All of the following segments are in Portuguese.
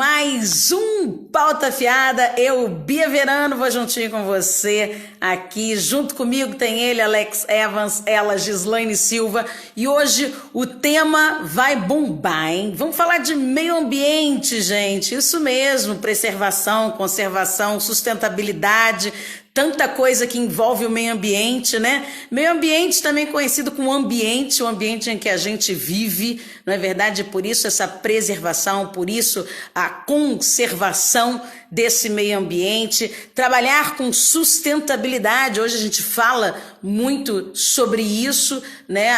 mais um Pauta Afiada. Eu, Bia Verano, vou juntinho com você aqui. Junto comigo tem ele, Alex Evans, ela, Gislaine Silva. E hoje o tema vai bombar, hein? Vamos falar de meio ambiente, gente. Isso mesmo, preservação, conservação, sustentabilidade. Tanta coisa que envolve o meio ambiente, né? Meio ambiente também conhecido como ambiente, o ambiente em que a gente vive, não é verdade? Por isso essa preservação, por isso a conservação desse meio ambiente, trabalhar com sustentabilidade. Hoje a gente fala muito sobre isso, né?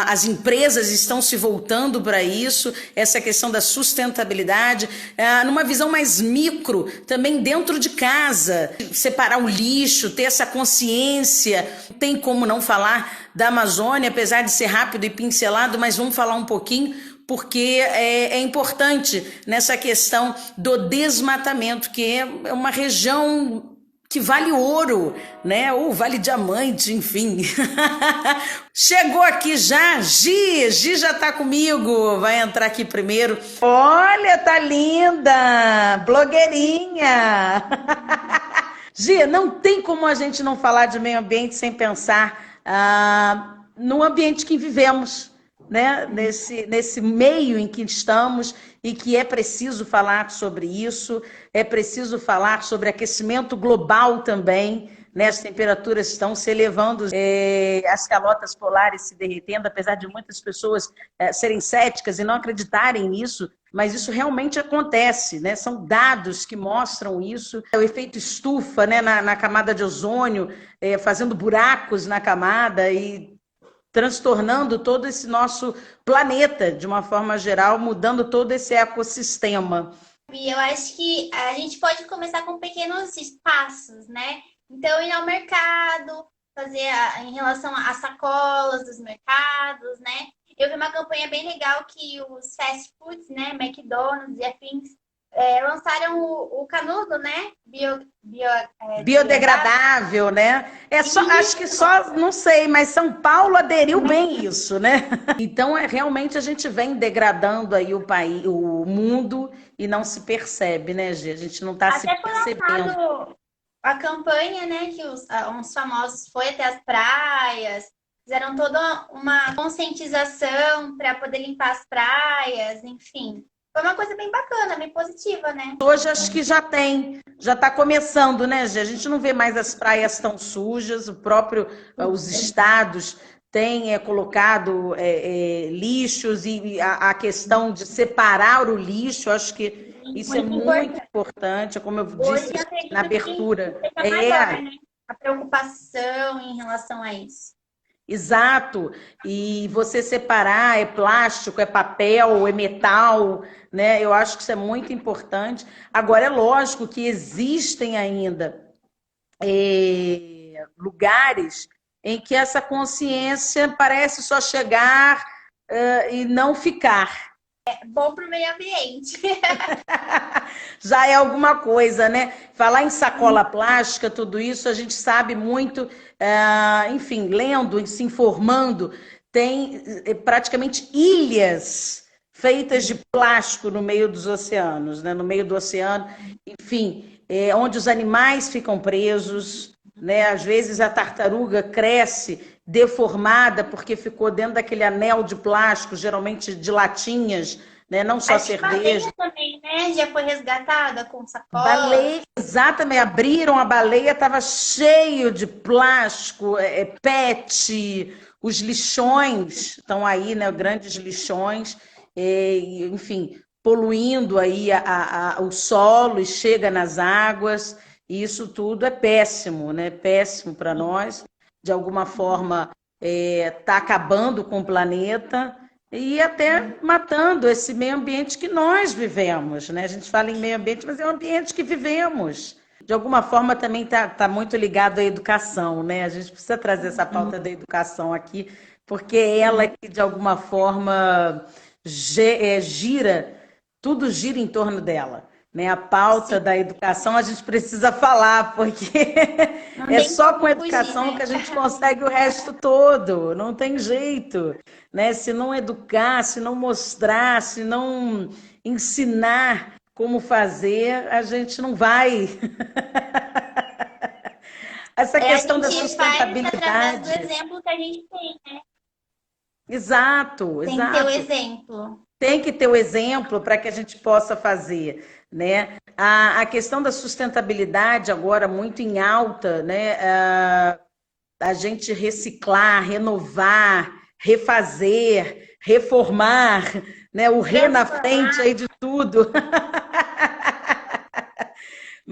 As empresas estão se voltando para isso, essa questão da sustentabilidade, numa visão mais micro, também dentro de casa, separar o lixo, ter essa consciência. Não tem como não falar da Amazônia, apesar de ser rápido e pincelado, mas vamos falar um pouquinho, porque é importante nessa questão do desmatamento, que é uma região que vale ouro, né? Ou vale diamante, enfim. Chegou aqui já, Gi já tá comigo, vai entrar aqui primeiro. Olha, tá linda, blogueirinha. Gi, não tem como a gente não falar de meio ambiente sem pensar no ambiente que vivemos, né? Nesse meio em que estamos e que é preciso falar sobre isso, é preciso falar sobre aquecimento global também, né? As temperaturas estão se elevando, as calotas polares se derretendo, apesar de muitas pessoas serem céticas e não acreditarem nisso, mas isso realmente acontece, né? São dados que mostram isso. O efeito estufa, né? na camada de ozônio, fazendo buracos na camada e transtornando todo esse nosso planeta, de uma forma geral, mudando todo esse ecossistema. E eu acho que a gente pode começar com pequenos passos, né? Então, ir ao mercado, fazer em relação às sacolas dos mercados, né? Eu vi uma campanha bem legal que os fast foods, né, McDonald's e afins, lançaram o canudo, né? Biodegradável, né? Acho que só, não sei, mas São Paulo aderiu bem isso, né? Então, realmente a gente vem degradando aí o país, o mundo, e não se percebe, né, Gi? A gente não está se percebendo. A campanha, né, que uns famosos foi até as praias, fizeram toda uma conscientização para poder limpar as praias, enfim. Foi uma coisa bem bacana, bem positiva, né? Hoje acho que já está começando, né, Gê? A gente não vê mais as praias tão sujas, os estados têm colocado lixos e a questão de separar o lixo, acho que isso é muito importante, como eu disse na abertura. Maior, né? A preocupação em relação a isso. Exato, e você separar, é plástico, é papel, é metal, né? Eu acho que isso é muito importante. Agora, é lógico que existem ainda lugares em que essa consciência parece só chegar e não ficar. É bom para o meio ambiente. Já é alguma coisa, né? Falar em sacola plástica, tudo isso, a gente sabe muito, enfim, lendo e se informando, tem praticamente ilhas feitas de plástico no meio dos oceanos, né? No meio do oceano, enfim, onde os animais ficam presos, né? Às vezes a tartaruga cresce deformada porque ficou dentro daquele anel de plástico, geralmente de latinhas, né? Não só cerveja. A baleia também, né? Já foi resgatada com sacola. Baleia, exatamente. Abriram a baleia, estava cheio de plástico, PET, os lixões estão aí, né? Grandes lixões, enfim, poluindo aí o solo e chega nas águas. E isso tudo é péssimo, né? Péssimo para nós. De alguma forma, está acabando com o planeta e até matando esse meio ambiente que nós vivemos, né? A gente fala em meio ambiente, mas é o ambiente que vivemos. De alguma forma, também está muito ligado à educação, né? A gente precisa trazer essa pauta da educação aqui, porque é ela que, de alguma forma, gira, tudo gira em torno dela. Né, a pauta da educação a gente precisa falar, porque é só com a educação que a gente consegue o resto todo, não tem jeito, né? Se não educar, se não mostrar, se não ensinar como fazer, a gente não vai. Essa A questão da gente faz através do sustentabilidade. exemplo que a gente tem, né? Exato, Tem que ter o exato. exemplo. Tem que ter o exemplo para que a gente possa fazer, né? A questão da sustentabilidade agora muito em alta, né? A gente reciclar, renovar, refazer, reformar, né? O re na frente Transformar. aí de tudo.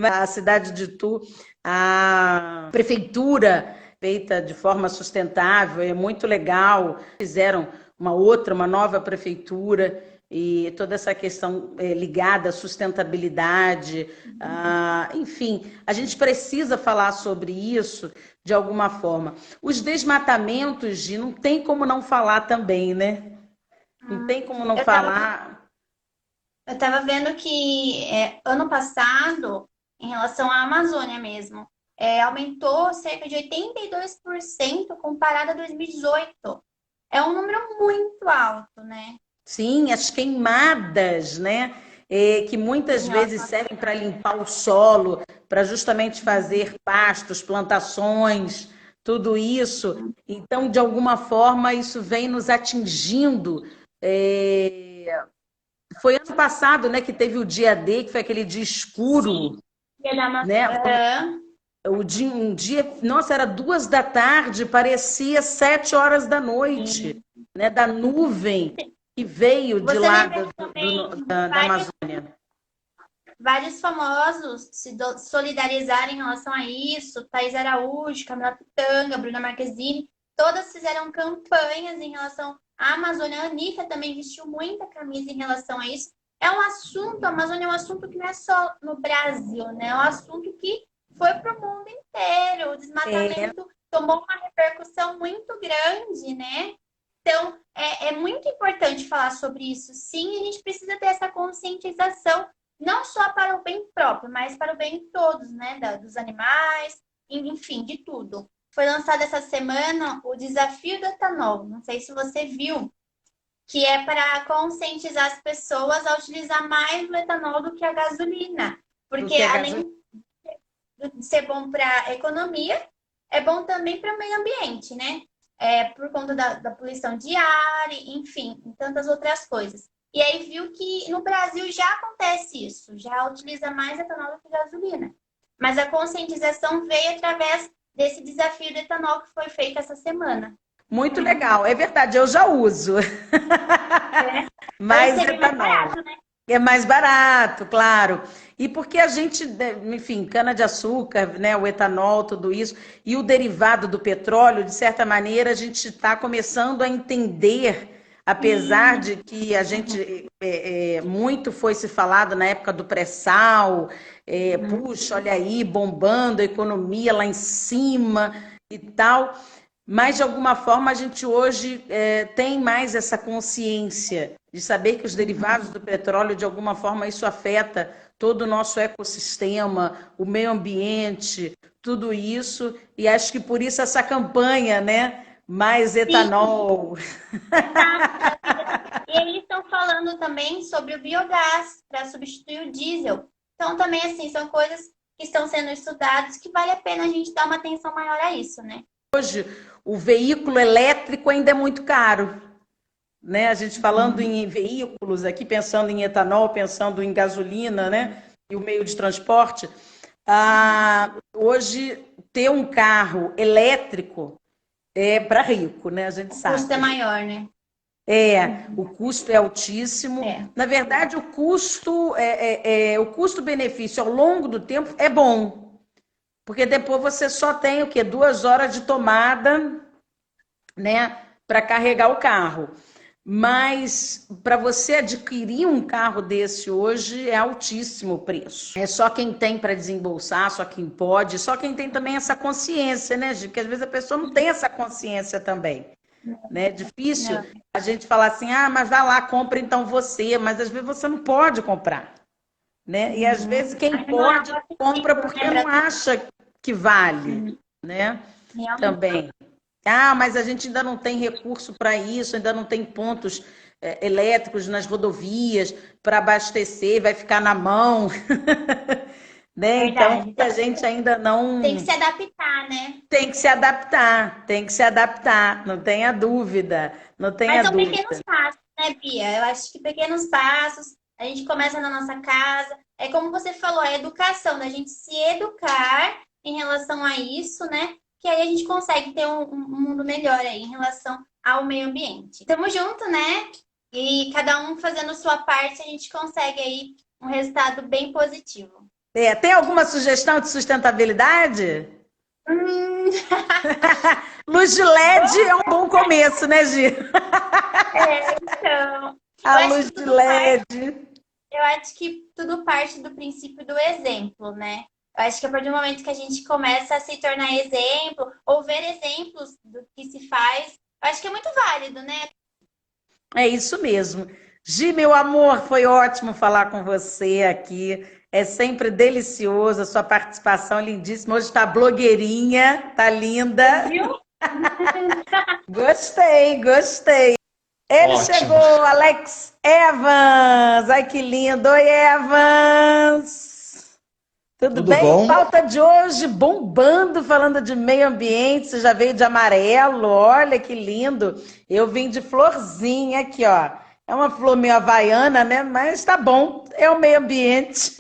A cidade de Itu, a prefeitura feita de forma sustentável, é muito legal. Fizeram uma nova prefeitura e toda essa questão ligada à sustentabilidade, enfim, a gente precisa falar sobre isso de alguma forma. Os desmatamentos, Gi, não tem como não falar também, né? Não tem como não Eu estava falar. eu tava vendo que ano passado, em relação à Amazônia mesmo, aumentou cerca de 82% comparado a 2018. É um número muito alto, né? Sim, as queimadas, né? Que muitas Em vezes relação a... servem para limpar o solo, para justamente fazer pastos, plantações, tudo isso. Então, de alguma forma, isso vem nos atingindo. Foi ano passado, né, que teve o dia D, que foi aquele dia escuro, Ia dar uma... né? Aham. Um dia, nossa, era 2 da tarde, parecia 7 horas da noite, Sim. né? Da nuvem que veio de Você lá lembra que também da Amazônia. vários famosos solidarizaram em relação a isso? Thaís Araújo, Camila Pitanga, Bruna Marquezine, todas fizeram campanhas em relação à Amazônia. A Anitta também vestiu muita camisa em relação a isso. É um assunto, a Amazônia é um assunto que não é só no Brasil, né? É um assunto que foi para o mundo inteiro. O É, desmatamento tomou uma repercussão muito grande, né? Então, é muito importante falar sobre isso. Sim, a gente precisa ter essa conscientização, não só para o bem próprio, mas para o bem de todos, né? Dos animais, enfim, de tudo. Foi lançado essa semana o Desafio do Etanol. Não sei se você viu, que é para conscientizar as pessoas a utilizar mais o etanol do que a gasolina. do Porque que a além gasolina. de ser bom para a economia, é bom também para o meio ambiente, né? Por conta da poluição de ar, enfim, e tantas outras coisas. E aí viu que no Brasil já acontece isso, já utiliza mais etanol do que gasolina. Mas a conscientização veio através desse desafio do etanol que foi feito essa semana. Muito legal, é verdade, eu já uso. É. Além de Mais ser bem mais etanol. barato, né? É mais barato, claro. E porque a gente, enfim, cana-de-açúcar, né, o etanol, tudo isso, e o derivado do petróleo, de certa maneira, a gente está começando a entender, apesar Sim. de que a gente muito foi se falado na época do pré-sal, puxa, olha aí, bombando a economia lá em cima e tal. Mas, de alguma forma, a gente hoje tem mais essa consciência de saber que os derivados do petróleo, de alguma forma, isso afeta todo o nosso ecossistema, o meio ambiente, tudo isso. E acho que por isso essa campanha, né? Mais Sim, etanol. exato. E eles estão falando também sobre o biogás para substituir o diesel. Então, também, assim, são coisas que estão sendo estudadas que vale a pena a gente dar uma atenção maior a isso, né? Hoje, o veículo elétrico ainda é muito caro. Né? A gente falando em veículos aqui, pensando em etanol, pensando em gasolina, né? E o meio de transporte. Hoje, ter um carro elétrico é para rico, né? A gente O custo é sabe. maior, né? O custo é altíssimo. É. Na verdade, o custo-benefício ao longo do tempo é bom, porque depois você só tem o quê? 2 horas de tomada, né, para carregar o carro. Mas para você adquirir um carro desse hoje é altíssimo o preço. É só quem tem para desembolsar, só quem pode, só quem tem também essa consciência, né, Gi? Porque às vezes a pessoa não tem essa consciência também, né? É difícil Não. a gente falar assim, mas vai lá, compra então você, mas às vezes você não pode comprar, né? E às vezes quem Ainda não é pode algo compra acessível, porque né, não pra acha que vale, tudo. né? Realmente. Também. Mas a gente ainda não tem recurso para isso, ainda não tem pontos elétricos nas rodovias para abastecer, vai ficar na mão, né? Então, Verdade. a gente ainda Tem que não se adaptar, né? tem que se adaptar, tem que se adaptar, não tenha dúvida, não tenha Mas são pequenos dúvida. passos, né, Bia? Eu acho que pequenos passos, a gente começa na nossa casa. É como você falou, é educação, da gente se educar em relação a isso, né? Que aí a gente consegue ter um mundo melhor aí em relação ao meio ambiente. Tamo junto, né? E cada um fazendo sua parte, a gente consegue aí um resultado bem positivo. Tem alguma sugestão de sustentabilidade? Hum, Luz de LED é um bom começo, né, Gi? então, eu A acho luz que de tudo parte. LED. Eu acho que tudo parte do princípio do exemplo, né? Eu acho que a partir do momento que a gente começa a se tornar exemplo, ou ver exemplos do que se faz, eu acho que é muito válido, né? É isso mesmo. Gi, meu amor, foi ótimo falar com você aqui. É sempre delicioso, a sua participação é lindíssima. Hoje está blogueirinha, tá linda. Viu? Gostei, gostei. Ele chegou, Ótimo. Alex Evans. Ai, que lindo. Oi, Evans. Tudo Tudo bem? bom? Pauta de hoje bombando, falando de meio ambiente. Você já veio de amarelo, olha que lindo. Eu vim de florzinha aqui, ó. É uma flor meio havaiana, né? Mas tá bom, é o meio ambiente.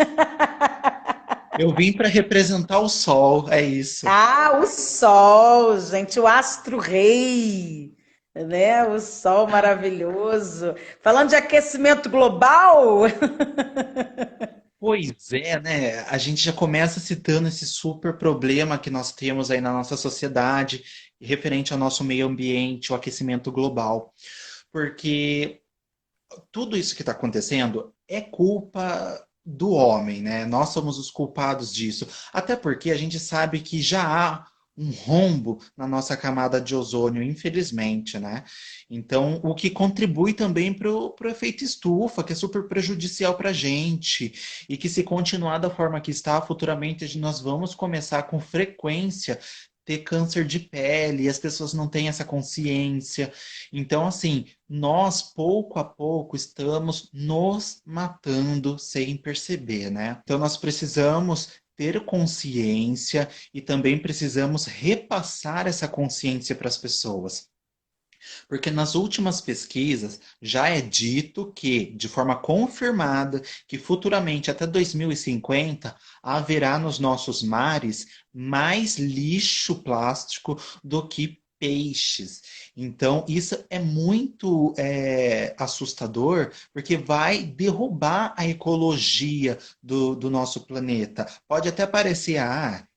Eu vim para representar o sol, é isso. Ah, o sol, gente, o astro-rei, né? O sol maravilhoso. Falando de aquecimento global, Pois é, né? A gente já começa citando esse super problema que nós temos aí na nossa sociedade, referente ao nosso meio ambiente, o aquecimento global. Porque tudo isso que está acontecendo é culpa do homem, né? Nós somos os culpados disso. Até porque a gente sabe que já há um rombo na nossa camada de ozônio, infelizmente, né? Então, o que contribui também para o efeito estufa, que é super prejudicial para a gente, e que se continuar da forma que está, futuramente nós vamos começar com frequência ter câncer de pele, e as pessoas não têm essa consciência. Então, assim, nós pouco a pouco estamos nos matando sem perceber, né? Então nós precisamos ter consciência e também precisamos repassar essa consciência para as pessoas. Porque nas últimas pesquisas já é dito que, de forma confirmada, que futuramente, até 2050, haverá nos nossos mares mais lixo plástico do que peixes. Então, isso é muito assustador, porque vai derrubar a ecologia do nosso planeta. Pode até parecer,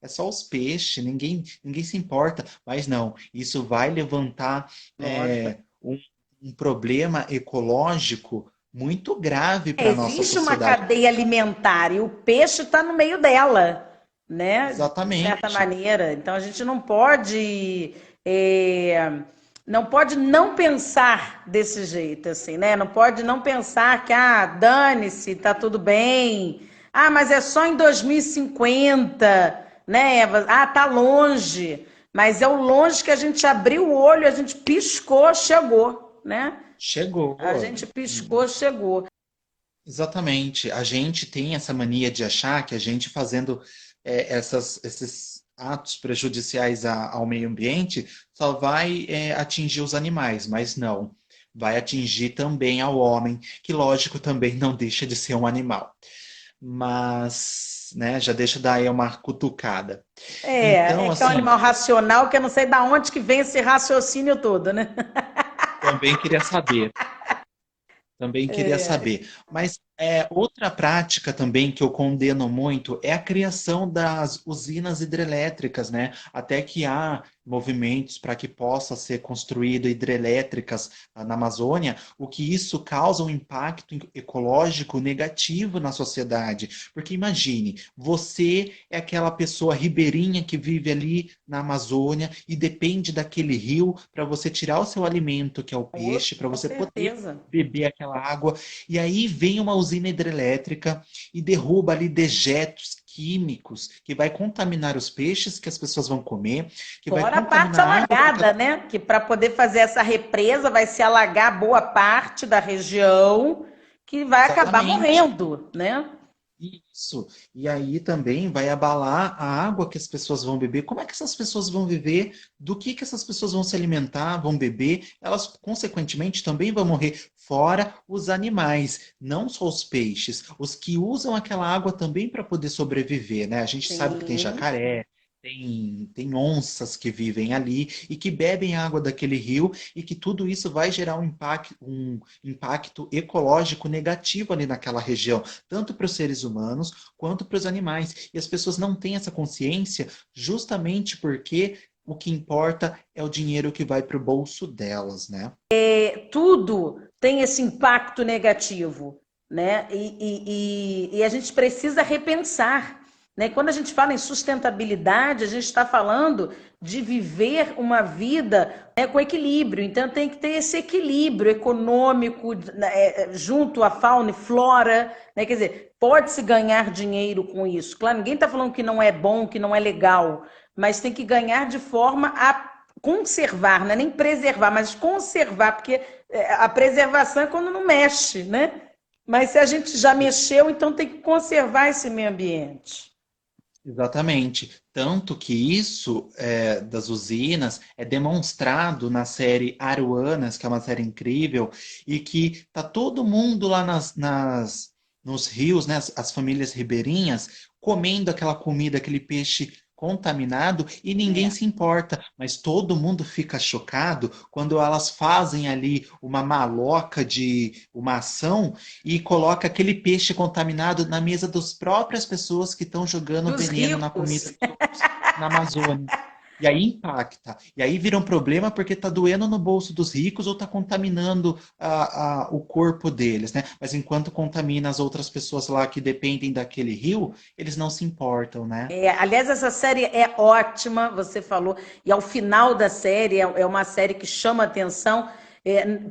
é só os peixes, ninguém se importa, mas não, isso vai levantar lógico. um, um problema ecológico muito grave para a nossa Existe uma sociedade. cadeia alimentar e o peixe está no meio dela, né? De certa Exatamente. maneira. Então a gente não pode não pensar desse jeito, assim, né? Não pode não pensar que, dane-se, tá tudo bem. Ah, mas é só em 2050, né, Eva? Ah, tá longe. Mas é o longe que a gente abriu o olho, a gente piscou, chegou, né? Chegou. A gente piscou, chegou. Exatamente. A gente tem essa mania de achar que a gente fazendo esses atos prejudiciais ao meio ambiente só vai atingir os animais, mas não. Vai atingir também ao homem, que lógico também não deixa de ser um animal. Mas, né, já deixa daí uma cutucada. É Então, que é um assim, animal racional que eu não sei da onde que vem esse raciocínio todo, né? também queria saber. Também queria saber. Mas outra prática também que eu condeno muito é a criação das usinas hidrelétricas, né? Até que há movimentos para que possa ser construído hidrelétricas na Amazônia, o que isso causa um impacto ecológico negativo na sociedade. Porque imagine, você é aquela pessoa ribeirinha que vive ali na Amazônia e depende daquele rio para você tirar o seu alimento, que é o peixe, para Com você poder certeza. beber aquela água, e aí vem uma usina hidrelétrica e derruba ali dejetos químicos que vai contaminar os peixes que as pessoas vão comer, que vai Fora a parte contaminar a água que alagada, né? Que para poder fazer essa represa vai se alagar boa parte da região que vai acabar exatamente. morrendo, né? Isso. E aí também vai abalar a água que as pessoas vão beber. Como é que essas pessoas vão viver? Do que essas pessoas vão se alimentar, vão beber? Elas, consequentemente, também vão morrer. Fora os animais, não só os peixes, os que usam aquela água também para poder sobreviver, né? A gente sabe que tem Sim. jacaré, tem onças que vivem ali e que bebem água daquele rio e que tudo isso vai gerar um impacto ecológico negativo ali naquela região tanto para os seres humanos quanto para os animais. E as pessoas não têm essa consciência justamente porque o que importa é o dinheiro que vai para o bolso delas, né? Tudo tem esse impacto negativo, né? E a gente precisa repensar, né? Quando a gente fala em sustentabilidade, a gente está falando de viver uma vida, né, com equilíbrio. Então tem que ter esse equilíbrio econômico, né, junto à fauna e flora, né? Quer dizer, pode-se ganhar dinheiro com isso. Claro, ninguém está falando que não é bom, que não é legal, mas tem que ganhar de forma a conservar, não é nem preservar, mas conservar, porque a preservação é quando não mexe, né? Mas se a gente já mexeu, então tem que conservar esse meio ambiente. Exatamente. Tanto que isso das usinas é demonstrado na série Aruanas, que é uma série incrível, e que tá todo mundo lá nos rios, né, as famílias ribeirinhas, comendo aquela comida, aquele peixe contaminado, e ninguém É. se importa. Mas todo mundo fica chocado quando elas fazem ali uma maloca de uma ação e coloca aquele peixe contaminado na mesa das próprias pessoas que estão jogando Dos veneno na comida ricos. dos outros na Amazônia. E aí impacta. E aí vira um problema porque está doendo no bolso dos ricos ou está contaminando o corpo deles, né? Mas enquanto contamina as outras pessoas lá que dependem daquele rio, eles não se importam, né? Aliás, essa série é ótima, você falou, e ao final da série é uma série que chama atenção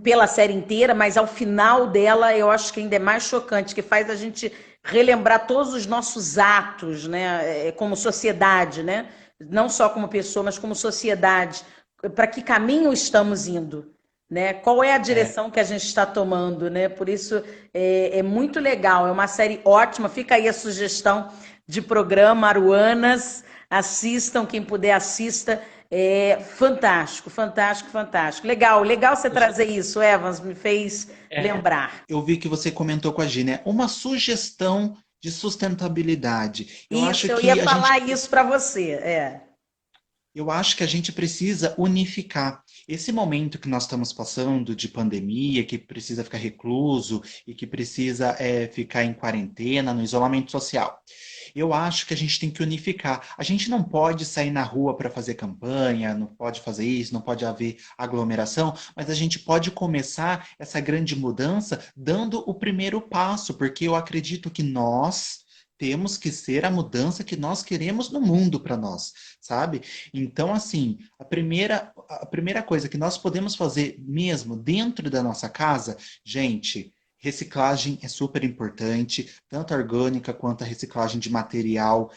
pela série inteira, mas ao final dela eu acho que ainda é mais chocante, que faz a gente relembrar todos os nossos atos, né, como sociedade, né, não só como pessoa, mas como sociedade, para que caminho estamos indo, né? Qual é a É, direção que a gente está tomando, né? Por isso é muito legal, é uma série ótima. Fica aí a sugestão de programa Aruanas. Assistam, quem puder assista. É fantástico, fantástico, fantástico. Legal, legal você trazer isso, Evans, me fez é, lembrar. eu vi que você comentou com a Gi, né? Uma sugestão de sustentabilidade. Eu acho Isso, eu ia que a gente falar isso para você. É. Eu acho que a gente precisa unificar esse momento que nós estamos passando de pandemia, que precisa ficar recluso e que precisa ficar em quarentena, no isolamento social. Eu acho que a gente tem que unificar. A gente não pode sair na rua para fazer campanha, não pode fazer isso, não pode haver aglomeração, mas a gente pode começar essa grande mudança dando o primeiro passo, porque eu acredito que nós temos que ser a mudança que nós queremos no mundo para nós, sabe? Então, assim, a primeira coisa que nós podemos fazer mesmo dentro da nossa casa, gente, reciclagem é super importante, tanto a orgânica quanto a reciclagem de material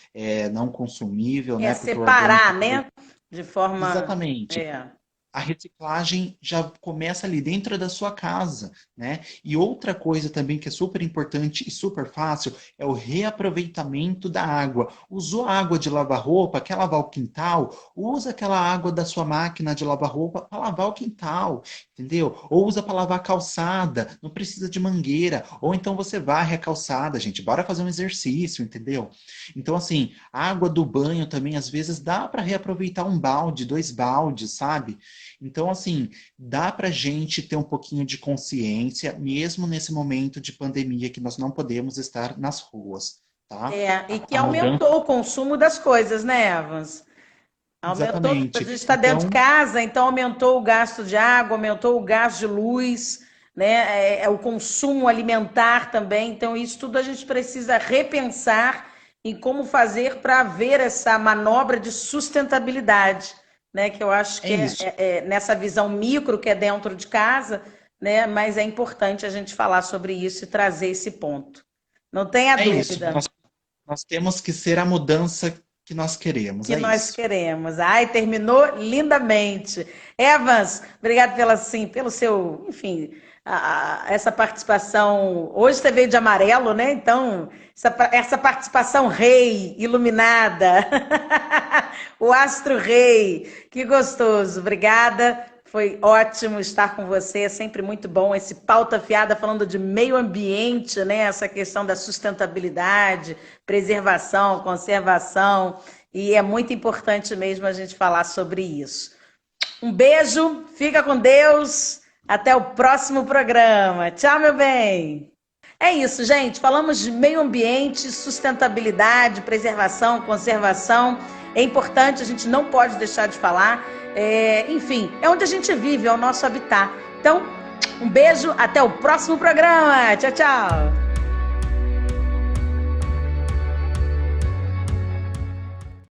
não consumível, É né? Porque o orgânico separar, também. né? De forma. Exatamente. É. A reciclagem já começa ali dentro da sua casa, né? E outra coisa também que é super importante e super fácil é o reaproveitamento da água. Usou a água de lavar roupa, quer lavar o quintal? Usa aquela água da sua máquina de lavar roupa para lavar o quintal, entendeu? Ou usa para lavar a calçada, não precisa de mangueira. Ou então você varre a calçada, gente, bora fazer um exercício, entendeu? Então, assim, a água do banho também, às vezes, dá para reaproveitar um balde, dois baldes, sabe? Então, assim, dá para gente ter um pouquinho de consciência, mesmo nesse momento de pandemia que nós não podemos estar nas ruas, tá? E A, que a mudança, aumentou o consumo das coisas, né, Evans? Aumentou, a gente exatamente. está dentro de Então, casa, então aumentou o gasto de água, aumentou o gasto de luz, né? O consumo alimentar também. Então, isso tudo a gente precisa repensar em como fazer para haver essa manobra de sustentabilidade, né? Que eu acho é que isso. nessa visão micro que é dentro de casa, né? Mas é importante a gente falar sobre isso e trazer esse ponto. Não tenha É isso. dúvida. Nós temos que ser a mudança que nós queremos, Que é nós isso. queremos. Ai, terminou lindamente. Evans, obrigado pela, assim, pelo seu, enfim, essa participação. Hoje você veio de amarelo, né? Então, essa participação rei, iluminada. O astro rei. Que gostoso. Obrigada. Foi ótimo estar com você, é sempre muito bom esse pauta fiada falando de meio ambiente, né? Essa questão da sustentabilidade, preservação, conservação, e é muito importante mesmo a gente falar sobre isso. Um beijo, fica com Deus, até o próximo programa. Tchau, meu bem! É isso, gente. Falamos de meio ambiente, sustentabilidade, preservação, conservação. É importante, a gente não pode deixar de falar. Enfim, é onde a gente vive, é o nosso habitat. Então, um beijo, até o próximo programa. Tchau, tchau.